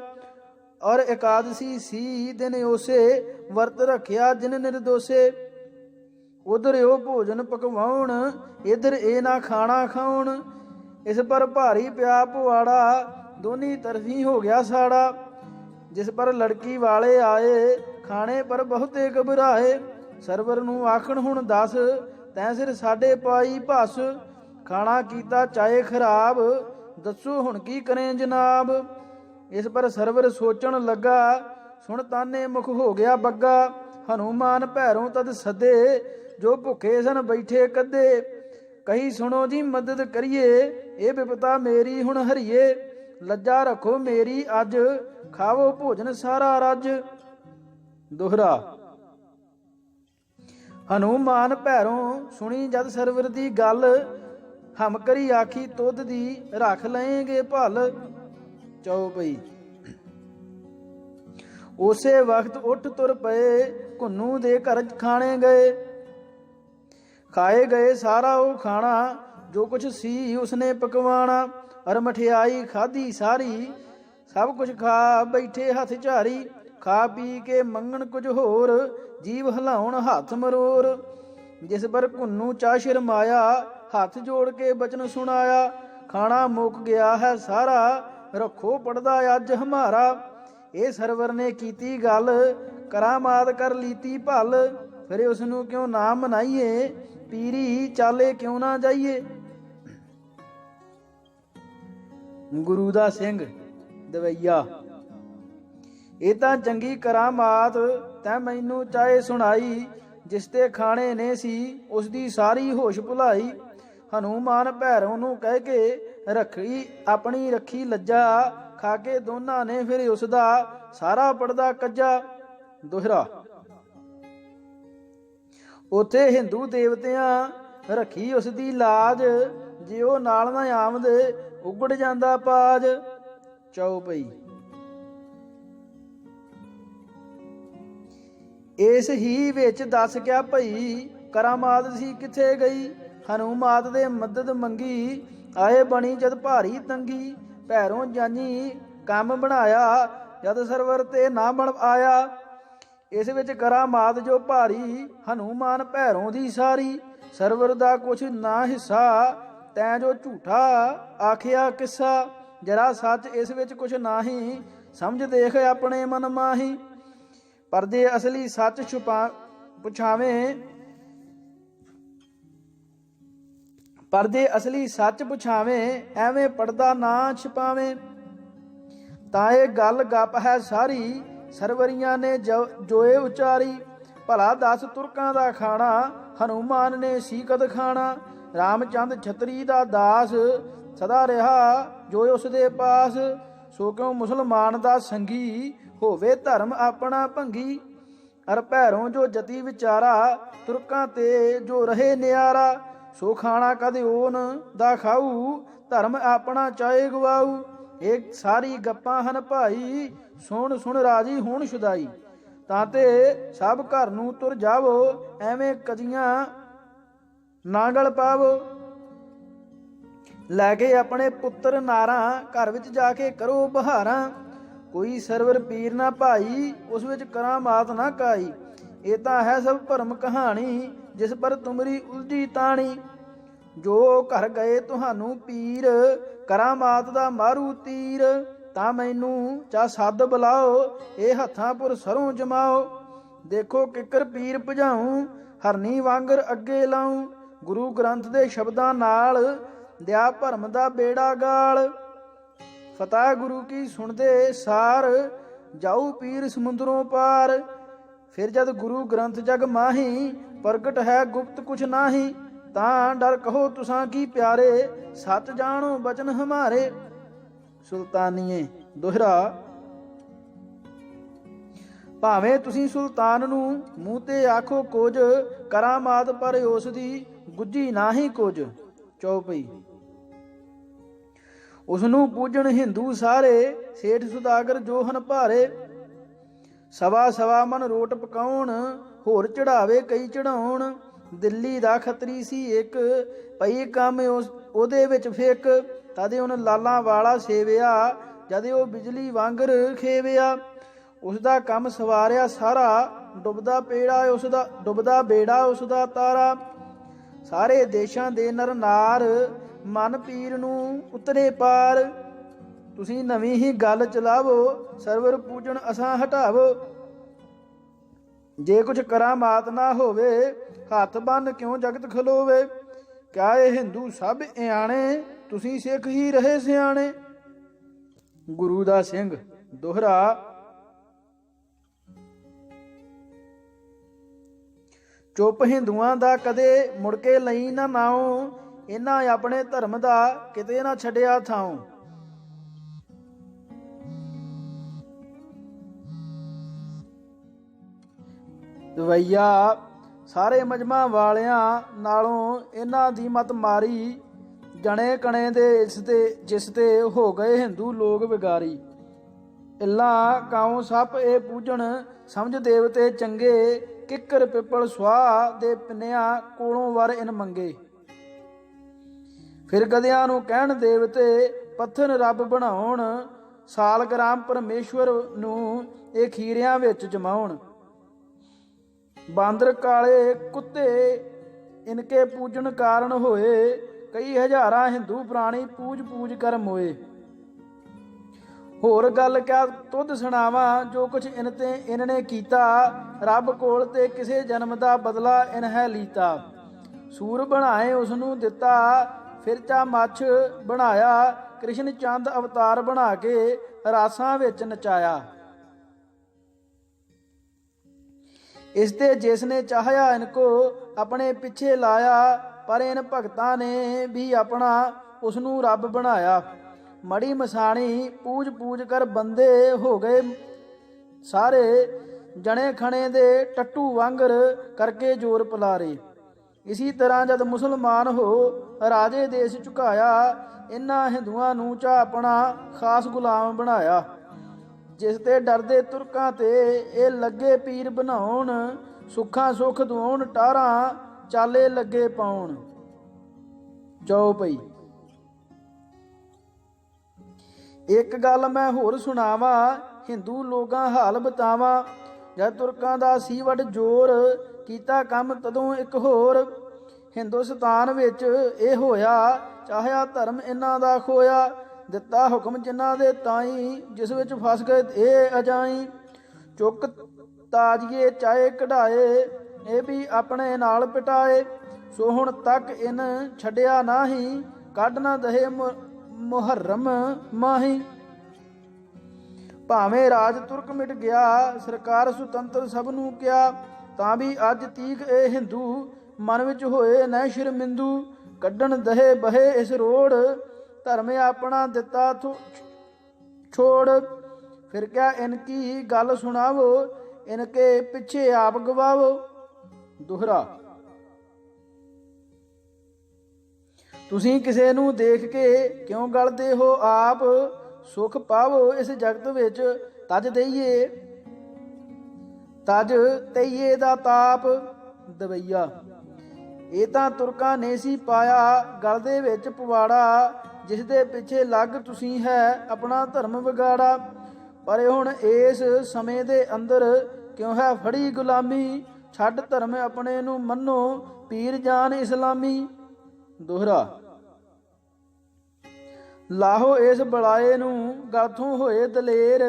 ਔਰ ਇਕਾਦਸ਼ੀ ਸੀ ਦਿਨ ਉਸੇ, ਵਰਤ ਰੱਖਿਆ ਜਿਨ ਨਿਰਦੋਸੇ। ਉਧਰ ਉਹ ਭੋਜਨ ਪਕਵਾਉਣ, ਇਧਰ ਇਹ ਨਾ ਖਾਣਾ ਖਾਉਣ। ਇਸ ਪਰ ਭਾਰੀ ਪਿਆ ਪੁਆੜਾ, ਦੋਨੀ ਤਰਫੀ ਹੋ ਗਿਆ ਸਾੜਾ। ਜਿਸ ਪਰ ਲੜਕੀ ਵਾਲੇ ਆਏ, ਖਾਣੇ ਪਰ ਬਹੁਤੇ ਘਬਰਾਏ। ਸਰਵਰ ਨੂੰ ਆਖਣ ਹੁਣ ਦੱਸ, ਤੈਂ ਸਿਰ ਸਾਡੇ ਪਾਈ ਭਸ। ਖਾਣਾ ਕੀਤਾ ਚਾਹੇ ਖਰਾਬ, ਦੱਸੋ ਹੁਣ ਕੀ ਕਰੇ ਜਨਾਬ। ਇਸ ਪਰ ਸਰਵਰ ਸੋਚਣ ਲੱਗਾ, ਸੁਣ ਤਾਨੇ ਮੁਖ ਹੋ ਗਿਆ ਬੱਗਾ। ਹਨੂਮਾਨ ਭੈਰੋਂ ਤਦ ਸੱਦੇ, ਜੋ ਭੁੱਖੇ ਸਨ ਬੈਠੇ ਕੱਦੇ। ਕਹੀ ਸੁਣੋ ਜੀ ਮਦਦ ਕਰੀਏ, ਇਹ ਬਿਪਤਾ ਮੇਰੀ ਹੁਣ ਹਰੀਏ। ਲੱਜਾ ਰੱਖੋ ਮੇਰੀ ਅੱਜ, ਖਾਵੋ ਭੋਜਨ ਸਾਰਾ ਰੱਜ। ਦੋਹਰਾ। ਹਨੂਮਾਨ ਭੈਰੋਂ ਸੁਣੀ ਜਦ ਸਰਵਰ ਦੀ ਗੱਲ, ਹਮ ਕਰੀ ਆਖੀ ਤੁਧ ਦੀ ਰੱਖ ਲਏਂਗੇ ਭਲ। ਚੌਪਈ। ਉਸੇ ਵਕਤ ਉੱਠ ਤੁਰ ਪਏ, ਘੁੰਨੂ ਦੇ ਘਰ ਖਾਣੇ ਗਏ। ਖਾਏ ਗਏ ਸਾਰਾ ਉਹ ਖਾਣਾ, ਜੋ ਕੁਛ ਸੀ ਉਸਨੇ ਪਕਵਾਣਾ। ਅਰ ਮਠਿਆਈ ਖਾਧੀ ਸਾਰੀ, ਸਭ ਕੁਛ ਖਾ ਬੈਠੇ ਹੱਥ ਝਾਰੀ। ਖਾ ਪੀ ਕੇ ਮੰਗਣ ਕੁਝ ਹੋਰ, ਜੀਵ ਹਲਾਉਣ ਹੱਥ ਮਰੋਰ। ਜਿਸ ਪਰ ਘੁੰਨੂ ਚਾ ਸ਼ਰਮਾਇਆ, ਹੱਥ ਜੋੜ ਕੇ ਬਚਨ ਸੁਣਾਇਆ। ਖਾਣਾ ਮੁੱਕ ਗਿਆ ਹੈ ਸਾਰਾ, ਰੱਖੋ ਪੜਦਾ ਅੱਜ ਹਮਾਰਾ। ਇਹ ਸਰਵਰ ਨੇ ਕੀਤੀ ਗੱਲ, ਕਰਾਮਾਤ ਕਰ ਲੀਤੀ ਭਲ। ਫਿਰ ਉਸ ਨੂੰ ਕਿਉਂ ਨਾ ਮਨਾਈਏ, ਪੀਰੀ ਚਾਲੇ ਕਿਉਂ ਨਾ ਜਾਈਏ। ਗੁਰੂ ਦਾ ਸਿੰਘ ਦਵਈਆ। ਇਹ ਤਾਂ ਚੰਗੀ ਕਰਾਮਾਤ ਤੈਂ ਮੈਨੂੰ ਚਾਹੇ ਸੁਣਾਈ, ਜਿਸ ਤੇ ਖਾਣੇ ਨੇ ਸੀ ਉਸ ਦੀ ਸਾਰੀ ਹੋਸ਼ ਭੁਲਾਈ। ਹਨੂਮਾਨ ਭੈਰੋਂ ਨੂੰ ਕਹਿ ਕੇ ਰੱਖੀ ਆਪਣੀ ਰੱਖੀ ਲੱਜਾ, ਖਾ ਕੇ ਦੋਨਾਂ ਨੇ ਫਿਰ ਉਸ ਦਾ ਸਾਰਾ ਪੜਦਾ ਕੱਜਾ। ਦੋਹਰਾ। ਉਥੇ ਹਿੰਦੂ ਦੇਵਤਿਆਂ ਰੱਖੀ ਉਸ ਦੀ ਲਾਜ, ਜੇ ਉਹ ਨਾਲ ਨਾ ਆਮਦੇ ਉਗੜ ਜਾਂਦਾ ਪਾਜ। ਚੌਪਈ। ਇਸ ਹੀ ਵਿੱਚ ਦੱਸ ਕਿਆ ਭਈ, ਕਰਾਮਾਤ ਸੀ ਕਿੱਥੇ ਗਈ। ਹਨੂਮਾਤ ਦੇ ਮਦਦ ਮੰਗੀ, ਆਏ ਬਣੀ ਜਦ ਭਾਰੀ ਤੰਗੀ। ਭੈਰੋਂ ਜਾਨੀ ਕੰਮ ਬਣਾਇਆ, ਜਦ ਸਰਵਰ ਤੇ ਨਾ ਬਣ ਆਇਆ। ਇਸ ਵਿੱਚ ਕਰਾਮਾਤ ਜੋ ਭਾਰੀ, ਹਨੂਮਾਨ ਭੈਰੋਂ ਦੀ ਸਾਰੀ। ਸਰਵਰ ਦਾ ਕੁਛ ਨਾ ਹਿੱਸਾ, ਤੈਂ ਜੋ ਝੂਠਾ ਆਖਿਆ ਕਿੱਸਾ। ਜਰਾ ਸੱਚ ਇਸ ਵਿੱਚ ਕੁਛ ਨਾਹੀ, ਸਮਝ ਦੇਖ ਆਪਣੇ ਮਨ ਮਾਹੀ। ਪਰਦੇ ਅਸਲੀ ਸੱਚ ਪੁਛਾਵੇਂ, ਪਰਦੇ ਅਸਲੀ ਸੱਚ ਪੁਛਾਵੇਂ। ਐਵੇਂ ਪੜਦਾ ਨਾ ਛਿਪਾਵੇਂ। ਤਾਂ ਇਹ ਗੱਲ ਗੱਪ ਹੈ ਸਾਰੀ, ਸਰਵਰੀਆਂ ਨੇ ਜੋਏ ਉਚਾਰੀ। ਭਲਾ ਦੱਸ ਤੁਰਕਾਂ ਦਾ ਖਾਣਾ, ਹਨੂਮਾਨ ਨੇ ਸੀ ਕਦ ਖਾਣਾ। ਰਾਮਚੰਦ ਛਤਰੀ ਦਾ ਦਾਸ, ਸਦਾ ਰਿਹਾ ਜੋ ਉਸ ਦੇ ਪਾਸ। ਸੋ ਕਿਉਂ ਮੁਸਲਮਾਨ ਦਾ ਸੰਗੀ, ਹੋਵੇ ਧਰਮ ਆਪਣਾ ਭੰਗੀ। ਅਰ ਭੈਰੋਂ ਜੋ ਜਤੀ ਵਿਚਾਰਾ, ਤੁਰਕਾਂ ਤੇ ਜੋ ਰਹੇ ਨਿਆਰਾ। ਸੋ ਖਾਣਾ ਕਦੇ ਓਨ ਦਾ ਖਾਊ, ਧਰਮ ਆਪਣਾ ਚਾਹੇ ਗਵਾਊ। ਇਹ ਸਾਰੀ ਗੱਪਾਂ ਹਨ ਭਾਈ, ਸੁਣ ਸੁਣ ਰਾਜੀ ਹੋਣ ਸ਼ੁਦਾਈ। ਤਾਂ ਤੇ ਸਭ ਘਰ ਨੂੰ ਤੁਰ ਜਾਵੋ, ਐਵੇਂ ਕਜੀਆਂ ਨਾ ਗਲ ਪਾਵੋ। ਲੈ ਕੇ ਆਪਣੇ ਪੁੱਤਰ ਨਾਰਾਂ, ਘਰ ਵਿੱਚ ਜਾ ਕੇ ਕਰੋ ਬਹਾਰਾਂ। ਕੋਈ ਸਰਵਰ ਪੀਰ ਨਾ ਭਾਈ, ਉਸ ਵਿੱਚ ਕਰਾਮਾਤ ਨਾ ਕਾਈ। ਇਹ ਤਾਂ ਹੈ ਸਭ ਭਰਮ ਕਹਾਣੀ, ਜਿਸ ਪਰ ਤੁਮਰੀ ਉਲਝੀ ਤਾਣੀ। ਜੋ ਘਰ ਗਏ ਤੁਹਾਨੂੰ ਪੀਰ, ਕਰਾਮਾਤ ਦਾ ਮਾਰੂ ਤੀਰ। ਤਾਂ ਮੈਨੂੰ ਚਾ ਸੱਦ ਬੁਲਾਓ, ਇਹ ਹੱਥਾਂ ਪੁਰ ਸਰੋਂ ਜਮਾਓ। ਦੇਖੋ ਕਿੱਕਰ ਪੀਰ ਭਜਾਊ, ਹਰਨੀ ਵਾਂਗਰ ਅੱਗੇ ਲਾਊ। ਗੁਰੂ ਗ੍ਰੰਥ ਦੇ ਸ਼ਬਦਾਂ ਨਾਲ, ਦਿਆ ਭਰਮ ਦਾ ਬੇੜਾ ਗਾਲ। ਫਤਿਹ ਗੁਰੂ ਕੀ ਸੁਣਦੇ ਸਾਰ, ਜਾਊ ਪੀਰ ਸਮੁੰਦਰੋਂ ਪਾਰ। ਫਿਰ ਜਦ ਗੁਰੂ ਗ੍ਰੰਥ ਜਗ ਮਾਹੀ, ਪ੍ਰਗਟ ਹੈ ਗੁਪਤ ਕੁਛ ਨਾਹੀ। ਤਾਂ ਡਰ ਕਹੋ ਤੁਸਾਂ ਕੀ ਪਿਆਰੇ, ਸੱਚ ਜਾਣੋ ਬਚਨ ਹਮਾਰੇ। ਸੁਲਤਾਨੀਏ। ਦੋਹਰਾ। ਭਾਵੇਂ ਤੁਸੀਂ ਸੁਲਤਾਨ ਨੂੰ ਮੂੰਹ ਤੇ ਆਖੋ ਕੁਝ, ਕਰਾਮਾਤ ਪਰ ਉਸ ਦੀ ਗੁੱਝੀ ਨਾਹੀ ਕੁਝ। ਚੌਪਈ। ਉਸ ਨੂੰ ਪੂਜਣ ਹਿੰਦੂ ਸਾਰੇ, ਸੇਠ ਸੁਦਾਗਰ ਜੋ ਹਨ ਭਾਰੇ। ਸਵਾ ਸਵਾ ਮਨ ਰੋਟ ਪਕਾਉਣ, ਹੋਰ ਚੜਾਵੇ ਕਈ ਚੜਾਉਣ। ਦਿੱਲੀ ਦਾ ਖੱਤਰੀ ਸੀ ਇੱਕ, ਪਈ ਕੰਮ ਉਹਦੇ ਵਿੱਚ ਫਿੱਕ। ਤਦੇ ਉਹਨ ਲਾਲਾਂ ਵਾਲਾ ਸੇਵਿਆ, ਜਦ ਉਹ ਬਿਜਲੀ ਵਾਂਗਰ ਖੇਵਿਆ। ਉਸ ਦਾ ਕੰਮ ਸਵਾਰਿਆ ਸਾਰਾ, ਡੁੱਬਦਾ ਬੇੜਾ ਉਸ ਦਾ ਤਾਰਾ। ਸਾਰੇ ਦੇਸ਼ਾਂ ਦੇ ਨਰ ਨਾਰ, ਮਨ ਪੀਰ ਨੂੰ ਉਤਰੇ ਪਾਰ। ਤੁਸੀਂ ਨਵੀਂ ਹੀ ਗੱਲ ਚਲਾਵੋ, ਸਰਵਰ ਪੂਜਣ ਅਸਾਂ ਹਟਾਵੋ। ਜੇ ਕੁਛ ਕਰਾਮਾਤ ਨਾ ਹੋਵੇ, ਹੱਥ ਬੰਨ ਕਿਉਂ ਜਗਤ ਖਲੋਵੇ। ਕਿਆ ਇਹ ਹਿੰਦੂ ਸਭ ਇਆਣੇ, ਤੁਸੀਂ ਸਿੱਖ ਹੀ ਰਹੇ ਸਿਆਣੇ। ਗੁਰੂ ਦਾ ਸਿੰਘ। ਦੋਹਰਾ। ਚੁੱਪ ਹਿੰਦੂਆਂ ਦਾ ਕਦੇ ਮੁੜ ਕੇ ਲਈ ਨਾ ਨਾਉ, ਇਹਨਾਂ ਆਪਣੇ ਧਰਮ ਦਾ ਕਿਤੇ ਨਾ ਛੱਡਿਆ ਥਾਉ। ਦਵਈਆ ਸਾਰੇ ਮਜਮਾ ਵਾਲਿਆਂ ਨਾਲੋਂ ਇਹਨਾਂ ਦੀ ਮਤ ਮਾਰੀ, ਜਣੇ ਕਣੇ ਦੇ ਜਿਸ ਤੇ ਹੋ ਗਏ ਹਿੰਦੂ ਲੋਕ ਵਿਗਾਰੀ। ਇੱਲਾ ਕਾਉ ਸੱਪ ਇਹ ਪੂਜਣ ਸਮਝ ਦੇਵਤੇ ਚੰਗੇ, ਕਿੱਕਰ ਪਿੱਪਲ ਸੁਆਹ ਦੇ ਪਿੰਨਿਆਂ ਕੋਲੋਂ ਵਰ ਇਨ ਮੰਗੇ। ਫਿਰ ਗਧਿਆਂ ਨੂੰ ਕਹਿਣ ਦੇਵਤੇ ਪੱਥਰ ਰੱਬ ਬਣਾਉਣ, ਸਾਲਗ੍ਰਾਮ ਪਰਮੇਸ਼ਵਰ ਨੂੰ ਇਹ ਖੀਰਿਆਂ ਵਿੱਚ ਜਮਾਉਣ। ਬਾਂਦਰ ਕਾਲੇ ਕੁੱਤੇ ਇਨਕੇ ਪੂਜਣ ਕਾਰਨ ਹੋਏ, ਕਈ ਹਜ਼ਾਰਾਂ ਹਿੰਦੂ ਪ੍ਰਾਣੀ ਪੂਜ ਕਰ ਮੋਏ। ਹੋਰ ਗੱਲ ਕਿਆ ਤੁਧ ਸੁਣਾਵਾਂ, ਜੋ ਕੁਛ ਇਨ ਨੇ ਕੀਤਾ, ਰੱਬ ਕੋਲ ਤੇ ਕਿਸੇ ਜਨਮ ਦਾ ਬਦਲਾ ਇਨ ਹੈ ਲੀਤਾ। ਸੂਰ ਬਣਾਏ ਉਸ ਨੂੰ ਦਿੱਤਾ, ਫਿਰ ਚਾ ਮੱਛ ਬਣਾਇਆ, ਕ੍ਰਿਸ਼ਨ ਚੰਦ ਅਵਤਾਰ ਬਣਾ ਕੇ ਰਾਸਾਂ ਵਿੱਚ ਨਚਾਇਆ। ਇਸ ਤੇ ਜਿਸ ਨੇ ਚਾਹਿਆ ਇਨਕੋ ਆਪਣੇ ਪਿੱਛੇ ਲਾਇਆ, ਪਰ ਇਨ ਭਗਤਾਂ ਨੇ ਵੀ ਆਪਣਾ ਉਸ ਨੂੰ ਰੱਬ ਬਣਾਇਆ। ਮੜੀ ਮਸਾਣੀ ਪੂਜ ਕਰ ਬੰਦੇ ਹੋ ਗਏ ਸਾਰੇ, ਜਣੇ ਖਣੇ ਦੇ ਟੱਟੂ ਵਾਂਗਰ ਕਰਕੇ ਜੋਰ ਪਲਾਰੇ। ਇਸੀ ਤਰ੍ਹਾਂ ਜਦ ਮੁਸਲਮਾਨ ਹੋ ਰਾਜੇ ਦੇਸ਼ ਝੁਕਾਇਆ, ਇਹਨਾਂ ਹਿੰਦੂਆਂ ਨੂੰ ਚਾ ਆਪਣਾ ਖਾਸ ਗੁਲਾਮ ਬਣਾਇਆ। ਜਿਸ ਤੇ ਡਰਦੇ ਤੁਰਕਾਂ ਤੇ ਇਹ ਲੱਗੇ ਪੀਰ ਬਣਾਉਣ, ਸੁੱਖਾਂ ਸੁੱਖ ਦਵਾਉਣ ਟਾਰਾਂ ਚਾਲੇ ਲੱਗੇ ਪਾਉਣ। ਚੌਪਈ। ਇੱਕ ਗੱਲ ਮੈਂ ਹੋਰ ਸੁਣਾਵਾਂ, ਹਿੰਦੂ ਲੋਕਾਂ ਹਾਲ ਬਤਾਵਾਂ। ਜਦ ਤੁਰਕਾਂ ਦਾ ਸੀ ਵੱਡ ਜ਼ੋਰ, ਕੀਤਾ ਕੰਮ ਤਦੋਂ ਇੱਕ ਹੋਰ। ਹਿੰਦੁਸਤਾਨ ਵਿੱਚ ਇਹ ਹੋਇਆ, ਚਾਹਿਆ ਧਰਮ ਇਹਨਾਂ ਦਾ ਖੋਇਆ। ਦਿੱਤਾ ਹੁਕਮ ਜਿਨ੍ਹਾਂ ਦੇ ਤਾਈ, ਜਿਸ ਵਿੱਚ ਫਸ ਗਏ ਇਹ ਅਜਾਈ। ਚੁੱਕ ਤਾਜੀਏ ਚਾਹੇ ਕਢਾਏ, ਇਹ ਵੀ ਆਪਣੇ ਨਾਲ ਪਿਟਾਏ। ਸੋ ਹੁਣ ਤੱਕ ਇਨ ਛੱਡਿਆ ਨਾਹੀਂ, ਕੱਢ ਨਾ ਦਹੇ ਮੁਹਰਮ ਮਾਹੀ। ਭਾਵੇਂ ਰਾਜ ਤੁਰਕ ਮਿਟ ਗਿਆ, ਸਰਕਾਰ ਸੁਤੰਤਰ ਸਭ ਨੂੰ ਕਿਹਾ, ਤਾਂ ਵੀ ਅੱਜ ਤੀਕ ਇਹ ਹਿੰਦੂ ਮਨ ਵਿੱਚ ਹੋਏ ਨੈ ਸ਼ਰਮਿੰਦੂ। ਕੱਢਣ ਦਹੇ ਬਹੇ ਇਸ ਰੋੜ, ਧਰਮ ਆਪਣਾ ਦਿੱਤਾ ਛੋੜ। ਫਿਰ ਕਿਆ ਇਨਕੀ ਗੱਲ ਸੁਣਾਵੋ, ਇਨਕੇ ਪਿੱਛੇ ਆਪ ਗਵਾਵੋ। ਦੁਹਰਾ। ਤੁਸੀਂ ਕਿਸੇ ਨੂੰ ਦੇਖ ਕੇ ਕਿਉਂ ਗਲਦੇ ਹੋ ਆਪ, ਸੁਖ ਪਾਵੋ ਇਸ ਜਗਤ ਵਿੱਚ ਤਜ ਤਈਏ ਦਾ ਤਾਪ। ਦਵਈਆ। ਇਹ ਤਾਂ ਤੁਰਕਾਂ ਨੇ ਸੀ ਪਾਇਆ ਗਲ ਦੇ ਵਿੱਚ ਪਵਾੜਾ, ਜਿਸ ਦੇ ਪਿੱਛੇ ਲੱਗ ਤੁਸੀਂ ਹੈ ਆਪਣਾ ਧਰਮ ਵਿਗਾੜਾ। ਪਰ ਹੁਣ ਇਸ ਸਮੇਂ ਦੇ ਅੰਦਰ ਕਿਉਂ ਹੈ ਫੜੀ ਗੁਲਾਮੀ, ਛੱਡ ਧਰਮ ਆਪਣੇ ਨੂੰ ਮੰਨੋ ਪੀਰ ਜਾਨ ਇਸਲਾਮੀ। ਦੋਹਰਾ। ਲਾਹੋ ਇਸ ਬਲਾਏ ਨੂੰ ਗਾਥੋਂ ਹੋਏ ਦਲੇਰ,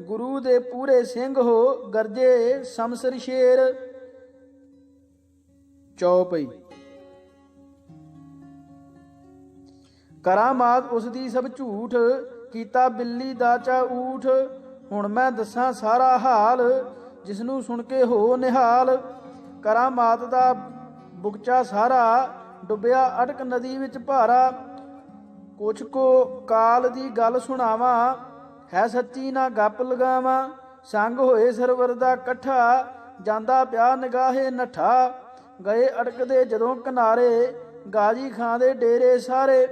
ਗੁਰੂ ਦੇ ਪੂਰੇ ਸਿੰਘ ਹੋ ਗਰਜੇ ਸਮਸਰ ਸ਼ੇਰ। ਚੌਪਈ। ਕਰਾਮਾਤ ਉਸ ਦੀ ਸਭ ਝੂਠ, ਕੀਤਾ ਬਿੱਲੀ ਦਾ ਚਾ ਊਠ। ਹੁਣ ਮੈਂ ਦੱਸਾਂ ਸਾਰਾ ਹਾਲ, ਜਿਸ ਨੂੰ ਸੁਣ ਕੇ ਹੋ ਨਿਹਾਲ। ਕਰਾਮਾਤ ਦਾ ਬੁਗਚਾ ਸਾਰਾ, ਡੁੱਬਿਆ ਅਟਕ ਨਦੀ ਵਿੱਚ ਭਾਰਾ। ਕੁਛ ਕੋ ਕਾਲ ਦੀ ਗੱਲ ਸੁਣਾਵਾਂ, ਹੈ ਸੱਚੀ ਨਾ ਗੱਪ ਲਗਾਵਾਂ। ਸੰਗ ਹੋਏ ਸਰਵਰ ਦਾ ਇਕੱਠਾ, ਜਾਂਦਾ ਪਿਆ ਨਿਗਾਹੇ ਨੱਠਾ। ਗਏ ਅੜਕਦੇ ਜਦੋਂ ਕਿਨਾਰੇ, ਗਾਜੀ ਖਾਂ ਦੇ ਡੇਰੇ ਸਾਰੇ।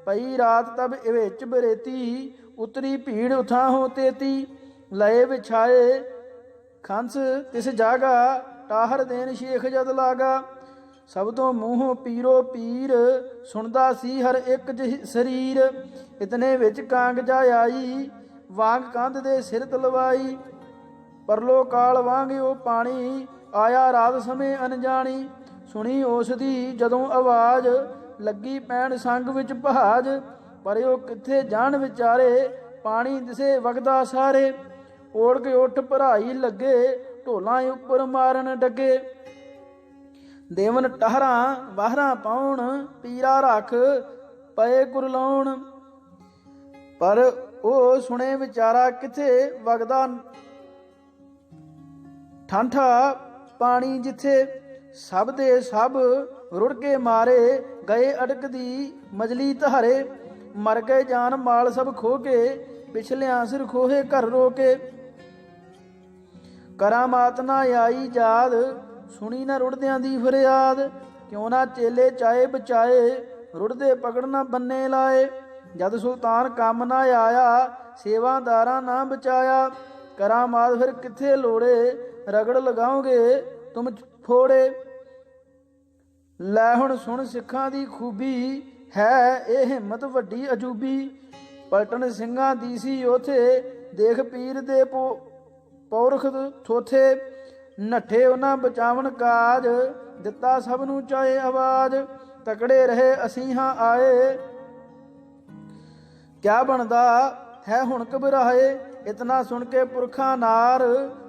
ਪਈ ਰਾਤ ਤਬ ਵਿੱਚ ਬਰੇਤੀ, ਉਤਰੀ ਭੀੜ ਉਥਾਹੋਂ ਤੇਤੀ। ਲਏ ਵਿਛਾਏ ਖੰਸ ਤਿਸ ਜਾਗਾ, ਟਾਹਰ ਦੇਨ ਸ਼ੇਖ ਜਦ ਲਾਗਾ। ਸਭ ਤੋਂ ਮੂੰਹੋਂ ਪੀਰੋ ਪੀਰ, ਸੁਣਦਾ ਸੀ ਹਰ ਇੱਕ ਸਰੀਰ। ਇਤਨੇ ਵਿੱਚ ਕਾਂਗਜਾ ਆਈ, ਵਾਂਗ ਕੰਧ ਦੇ ਸਿਰ ਤਲਵਾਈ। ਪਰਲੋ ਕਾਲ ਵਾਂਗ ਉਹ ਪਾਣੀ, ਆਇਆ ਰਾਤ ਸਮੇਂ ਅਣਜਾਣੀ। ਸੁਣੀ ਉਸ ਦੀ ਜਦੋਂ ਆਵਾਜ਼, ਲੱਗੀ ਪੈਣ ਸੰਗ ਵਿੱਚ ਪਹਾਜ। ਪਰ ਉਹ ਕਿੱਥੇ ਜਾਣ ਵਿਚਾਰੇ, ਪਾਣੀ ਦਿਸੇ ਵਗਦਾ ਸਾਰੇ। ਓੜ ਕੇ ਉੱਠ ਭਰਾਈ ਲੱਗੇ, ਢੋਲਾਂ ਉੱਪਰ ਮਾਰਨ ਡੱਗੇ। ਦੇਵਨ ਟਹਰਾਂ ਵਾਹਰਾਂ ਪਾਉਣ, ਪੀਰਾ ਰੱਖ ਪਏ ਕੁਰਲਾਉਣ। ਪਰ ਉਹ ਸੁਣੇ ਵਿਚਾਰਾ ਕਿੱਥੇ, ਵਗਦਾ ਠਾਂਠਾ ਪਾਣੀ ਜਿੱਥੇ। ਸਭ ਦੇ ਸਭ ਰੁੜ ਕੇ ਮਾਰੇ, ਗਏ ਅਟਕਦੀ ਮਜਲੀ ਧਾਰੇ। ਮਰ ਗਏ ਜਾਨ ਮਾਲ ਸਭ ਖੋ ਕੇ, ਪਿਛਲਿਆਂ ਸਿਰ ਖੋਹੇ ਘਰ ਰੋ ਕੇ। ਕਰਾਮਾਤ ਨਾ ਆਈ ਜਾਦ, ਸੁਣੀ ਨਾ ਰੁੜਦਿਆਂ ਦੀ ਫਰਿਆਦ। ਕਿਉਂ ਨਾ ਚੇਲੇ ਚਾਏ ਬਚਾਏ, ਰੁੜਦੇ ਪਕੜ ਨਾ ਬੰਨੇ ਲਾਏ। ਜਦ ਸੁਲਤਾਨ ਕੰਮ ਨਾ ਆਇਆ, ਸੇਵਾਦਾਰਾਂ ਨਾ ਬਚਾਇਆ। ਕਰਾਮਾਤ ਫਿਰ ਕਿੱਥੇ ਲੋੜੇ, ਰਗੜ ਲਗਾਓਗੇ ਤੁਮ ਫੋੜੇ। ਲੈ ਹੁਣ ਸੁਣ ਸਿੱਖਾਂ ਦੀ ਖੂਬੀ, ਹੈ ਇਹ ਹਿੰਮਤ ਵੱਡੀ ਅਜੂਬੀ। ਪਲਟਨ ਸਿੰਘਾਂ ਦੀ ਸੀ ਉਥੇ, ਦੇਖ ਪੀਰ ਦੇ ਪੌਰਖ ਥੋਥੇ। ਨੱਠੇ ਉਹਨਾਂ ਬਚਾਵਣ ਕਾਜ, ਦਿੱਤਾ ਸਭ ਨੂੰ ਚਾਹੇ ਆਵਾਜ਼। ਤਕੜੇ ਰਹੇ ਅਸੀਂ ਹਾਂ ਆਏ, ਕਿਆ ਬਣਦਾ ਹੈ ਹੁਣ ਘਬਰਾਏ। ਇਤਨਾ ਸੁਣ ਕੇ ਪੁਰਖਾਂ ਨਾਰ,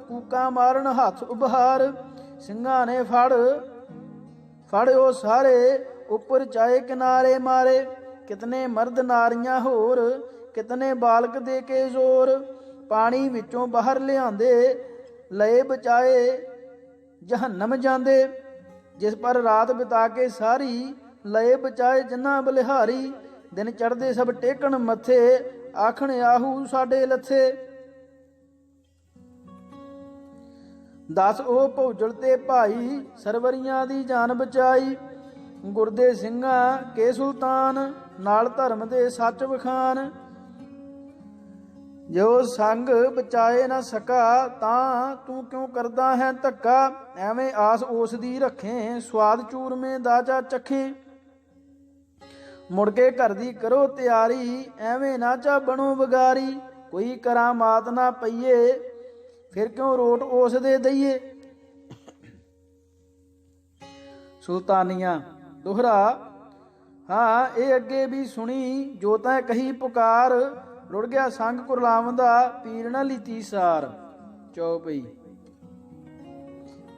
ਕੂਕਾਂ ਮਾਰਨ ਹੱਥ ਉਭਾਰ। ਸਿੰਘਾਂ ਨੇ ਫੜਿਓ ਸਾਰੇ, ਉੱਪਰ ਚਾਏ ਕਿਨਾਰੇ ਮਾਰੇ। ਕਿਤਨੇ ਮਰਦ ਨਾਰੀਆਂ ਹੋਰ, ਕਿਤਨੇ ਬਾਲਕ ਦੇ ਕੇ ਜ਼ੋਰ। ਪਾਣੀ ਵਿੱਚੋਂ ਬਾਹਰ ਲਿਆਂਦੇ, ਲਏ ਬਚਾਏ ਜਹੰਨਮ ਜਾਂਦੇ। ਜਿਸ ਪਰ ਰਾਤ ਬਿਤਾ ਕੇ ਸਾਰੀ, ਲਏ ਬਚਾਏ ਜਿਨ੍ਹਾਂ ਬਲਿਹਾਰੀ। ਦਿਨ ਚੜ੍ਹਦੇ ਸਭ ਟੇਕਣ ਮੱਥੇ, ਆਖਣ ਆਹੂ ਸਾਡੇ ਲੱਥੇ। ਦਸ ਉਹ ਭੌਜਲ ਤੇ ਭਾਈ, ਸਰਵਰੀਆਂ ਦੀ ਜਾਨ ਬਚਾਈ। ਗੁਰਦੇ ਸਿੰਘਾਂ ਕੇ ਸੁਲਤਾਨ, ਨਾਲ ਧਰਮ ਦੇ ਸੱਚ ਵਖਾਨ। ਜੋ ਸੰਗ ਬਚਾਏ ਨਾ ਸਕਾ, ਤਾਂ ਤੂੰ ਕਿਉਂ ਕਰਦਾ ਹੈ ਧੱਕਾ। ਐਵੇਂ ਆਸ ਉਸ ਦੀ ਰੱਖੇ, ਸਵਾਦ ਚੂਰਮੇ ਦਾ ਜਾ ਚੱਖੇ। ਮੁੜ ਕੇ ਘਰ ਦੀ ਕਰੋ ਤਿਆਰੀ, ਐਵੇਂ ਨਾ ਚਾ ਬਣੋ ਵਿਗਾਰੀ। ਕੋਈ ਕਰਾਮਾਤ ਨਾ ਪਈਏ, ਫਿਰ ਕਿਉਂ ਰੋਟ ਉਸ ਦੇ ਦਈਏ। ਸੁਲਤਾਨੀਆਂ ਦੋਹਰਾ। ਹਾਂ ਇਹ ਅੱਗੇ ਵੀ ਸੁਣੀ, ਜੋ ਤੈਂ ਕਹੀ ਪੁਕਾਰ। ਰੁੜ ਗਿਆ ਸੰਗ ਕੁਰਲਾਵੰਦਾ, ਪੀਰ ਨਾ ਲੀਤੀ ਸਾਰ। ਚੌਪਈ।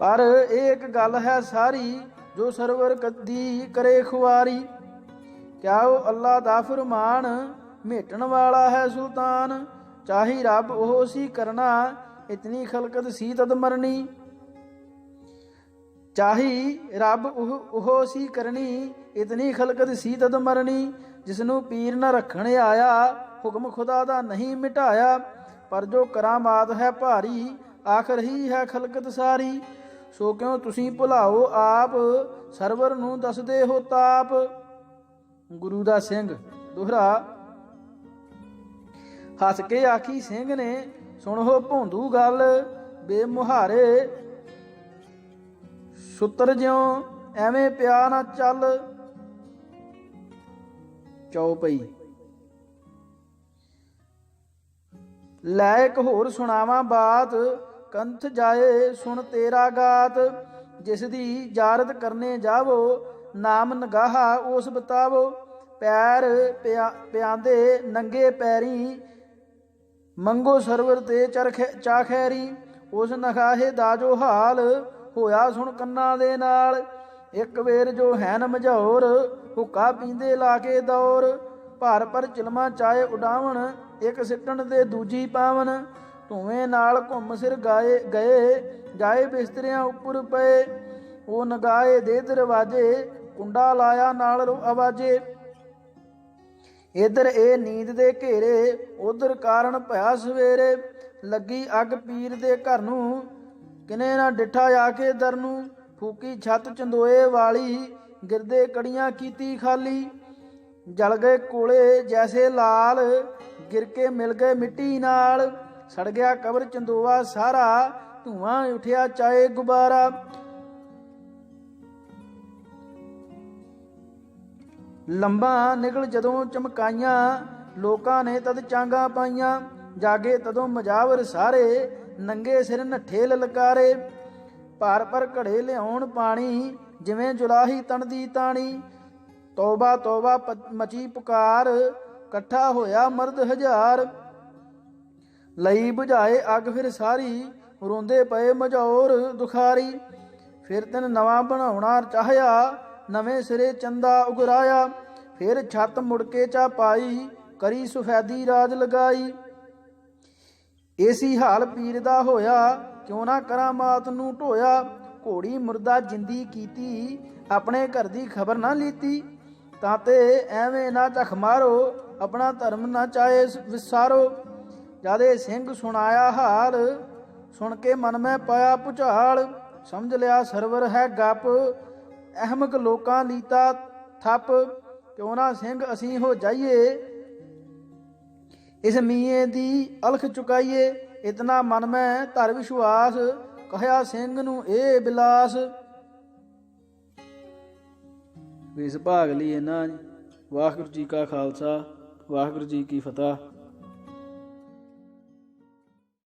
ਪਰ ਇਹ ਇੱਕ ਗੱਲ ਹੈ ਸਾਰੀ, ਜੋ ਸਰਵਰ ਕਦੀ ਕਰੇ ਖੁਆਰੀ। ਕਿਆ ਉਹ ਅੱਲਾ ਦਾ ਫਰਮਾਨ, ਮੇਟਣ ਵਾਲਾ ਹੈ ਸੁਲਤਾਨ। ਚਾਹੀ ਰੱਬ ਉਹ ਸੀ ਕਰਨਾ, ਇਤਨੀ ਖਲਕਤ ਸੀ ਤਦ ਮਰਨੀ। ਚਾਹੀ ਰੱਬ ਉਹ ਸੀ ਕਰਨੀ, ਇਤਨੀ ਖਲਕਤ ਸੀ ਤਦ ਮਰਨੀ। ਜਿਸਨੂੰ ਪੀਰ ਨਾ ਰੱਖਣ ਆਇਆ, ਹੁਕਮ ਖੁਦਾ ਦਾ ਨਹੀਂ ਮਿਟਾਇਆ। ਪਰ ਜੋ ਕਰਾਮਾਤ ਹੈ ਭਾਰੀ, ਆਖਰ ਹੀ ਹੈ ਖਲਕਤ ਸਾਰੀ। ਸੋ ਕਿਉਂ ਤੁਸੀਂ ਭੁਲਾਓ ਆਪ, ਸਰਵਰ ਨੂੰ ਦੱਸਦੇ ਹੋ ਤਾਪ। ਗੁਰੂ ਦਾ ਸਿੰਘ ਦੋਹਰਾ। ਹੱਸ ਕੇ ਆਖੀ ਸਿੰਘ ਨੇ, ਸੁਣੋ ਭੌਂਦੂ ਗੱਲ। ਬੇਮੁਹਾਰੇ ਸੁੱਤਰ ਜਿਉਂ, ਐਵੇਂ ਪਿਆ ਨਾ ਚੱਲ। ਚੌਪਈ। ਲੈ ਇੱਕ ਹੋਰ ਸੁਣਾਵਾਂ ਬਾਤ, ਕੰਥ ਜਾਏ ਸੁਣ ਤੇਰਾ ਗਾਤ। ਜਿਸ ਦੀ ਜਾਰਤ ਕਰਨੇ ਜਾਵੋ, ਨਾਮ ਨਗਾਹਾ ਉਸ ਬਤਾਵੋ। ਪੈਰ ਪਿਆਂਦੇ ਨੰਗੇ ਪੈਰੀ, ਮੰਗੋ ਸਰਵਰ ਤੇ ਚਾ ਖੈਰੀ। ਉਸ ਨਗਾਹੇ ਦਾ ਜੋ ਹਾਲ, ਹੋਇਆ ਸੁਣ ਕੰਨਾਂ ਦੇ ਨਾਲ। ਇੱਕ ਵੇਰ ਜੋ ਹੈਨ ਮਝੌਰ, ਹੁੱਕਾ ਪੀਂਦੇ ਲਾ ਕੇ ਦੌਰ। ਭਰ ਪਰ ਚਿਲਮਾਂ ਚਾਏ ਉਡਾਵਣ, ਇੱਕ ਸਿੱਟਣ ਤੇ ਦੂਜੀ ਪਾਵਨ। ਧੂਏ ਨਾਲ ਘੁੰਮ ਸਿਰ ਗਏ, ਜਾਏ ਬਿਸਤਰਿਆਂ ਉੱਪਰ ਪਏ। ਉਹ ਨਗਾਏ ਦੇ ਦਰਵਾਜੇ, ਕੁੰਡਾ ਲਾਇਆ ਨਾਲ ਆਵਾਜੇ। ਇੱਧਰ ਇਹ ਨੀਂਦ ਦੇ ਘੇਰੇ, ਉਧਰ ਕਾਰਨ ਭਇਆ ਸਵੇਰੇ। ਲੱਗੀ ਅੱਗ ਪੀਰ ਦੇ ਘਰ ਨੂੰ, ਕਿਨੇ ਨਾ ਡਿੱਠਾ ਆ ਕੇ ਦਰ ਨੂੰ। ਫੂਕੀ ਛੱਤ ਚੰਦੋਏ ਵਾਲੀ, ਗਿਰਦੇ ਕੜੀਆਂ ਕੀਤੀ ਖਾਲੀ। ਜਲ ਗਏ ਕੋਲੇ ਜੈਸੇ ਲਾਲ, ਗਿਰ ਕੇ ਮਿਲ ਗਏ ਮਿੱਟੀ ਨਾਲ। ਸੜ ਗਿਆ ਕਬਰ ਚੰਦੋਆ ਸਾਰਾ, ਧੂਆਂ ਉੱਠਿਆ ਚਾਏ ਗੁਬਾਰਾ। ਲੰਬਾ ਨਿਕਲ ਜਦੋਂ ਚਮਕਾਈਆਂ, ਲੋਕਾਂ ਨੇ ਤਦ ਚਾਂਗਾ ਪਾਈਆਂ। ਜਾਗੇ ਤਦੋਂ ਮਜਾਵਰ ਸਾਰੇ, ਨੰਗੇ ਸਿਰ ਨੱਠੇ ਲਲਕਾਰੇ। ਭਰ ਪਰ ਘੜੇ ਲਿਆਉਣ ਪਾਣੀ, ਜਿਵੇਂ ਜੁਲਾਹੀ ਤਣਦੀ ਤਾਣੀ। ਤੋਬਾ ਤੋਬਾ ਮਚੀ ਪੁਕਾਰ, ਇਕੱਠਾ ਹੋਇਆ ਮਰਦ ਹਜ਼ਾਰ। ਲਈ ਬੁਝਾਏ ਅੱਗ ਫਿਰ ਸਾਰੀ, ਰੋਂਦੇ ਪਏ ਮਝੌਰ ਦੁਖਾਰੀ। ਫਿਰ ਤਨ ਨਵਾਂ ਬਣਾਉਣਾ ਚਾਹਿਆ, ਨਵੇਂ ਸਿਰੇ ਚੰਦਾ ਉਗਰਾਇਆ। ਫਿਰ ਛੱਤ ਮੁੜ ਕੇ ਚਾ ਪਾਈ, ਕਰੀ ਸੁਫੈਦੀ ਰਾਜ ਲਗਾਈ। ਏਸੀ ਹਾਲ ਪੀਰ ਦਾ ਹੋਇਆ, ਕਿਉਂ ਨਾ ਕਰਾਮਾਤ ਨੂੰ ਢੋਇਆ। ਘੋੜੀ ਮੁਰਦਾ ਜਿੰਦੀ ਕੀਤੀ, ਆਪਣੇ ਘਰ ਦੀ ਖਬਰ ਨਾ ਲੀਤੀ। ਤਾਂ ਤੇ ਐਵੇਂ ਨਾ ਝਖ ਮਾਰੋ, ਆਪਣਾ ਧਰਮ ਨਾ ਚਾਹੇ ਵਿਸਾਰੋ। ਜਦ ਇਹ ਸਿੰਘ ਸੁਣਾਇਆ ਹਾਲ, ਸੁਣ ਕੇ ਮਨ ਮੈਂ ਪਾਇਆ ਭੁਚਾਲ। ਸਮਝ ਲਿਆ ਸਰਵਰ ਹੈ ਗੱਪ, ਅਹਿਮਕ ਲੋਕਾਂ ਲੀਤਾ ਥੱਪ। ਕਿਉਂ ਨਾ ਸਿੰਘ ਅਸੀਂ ਹੋ ਜਾਈਏ, ਇਸ ਮੀਏ ਦੀ ਅਲਖ ਚੁਕਾਈਏ। ਇਤਨਾ ਮਨ ਮੈਂ ਧਰ ਵਿਸ਼ਵਾਸ, ਕਹਿਆ ਸਿੰਘ ਨੂੰ ਇਹ ਬਿਲਾਸ। ਇਸ ਭਾਗ ਲਈ ਇਹਨਾਂ। ਵਾਹਿਗੁਰੂ ਜੀ ਕਾ ਖਾਲਸਾ, ਵਾਹਿਗੁਰੂ ਜੀ ਕੀ ਫਤਿਹ।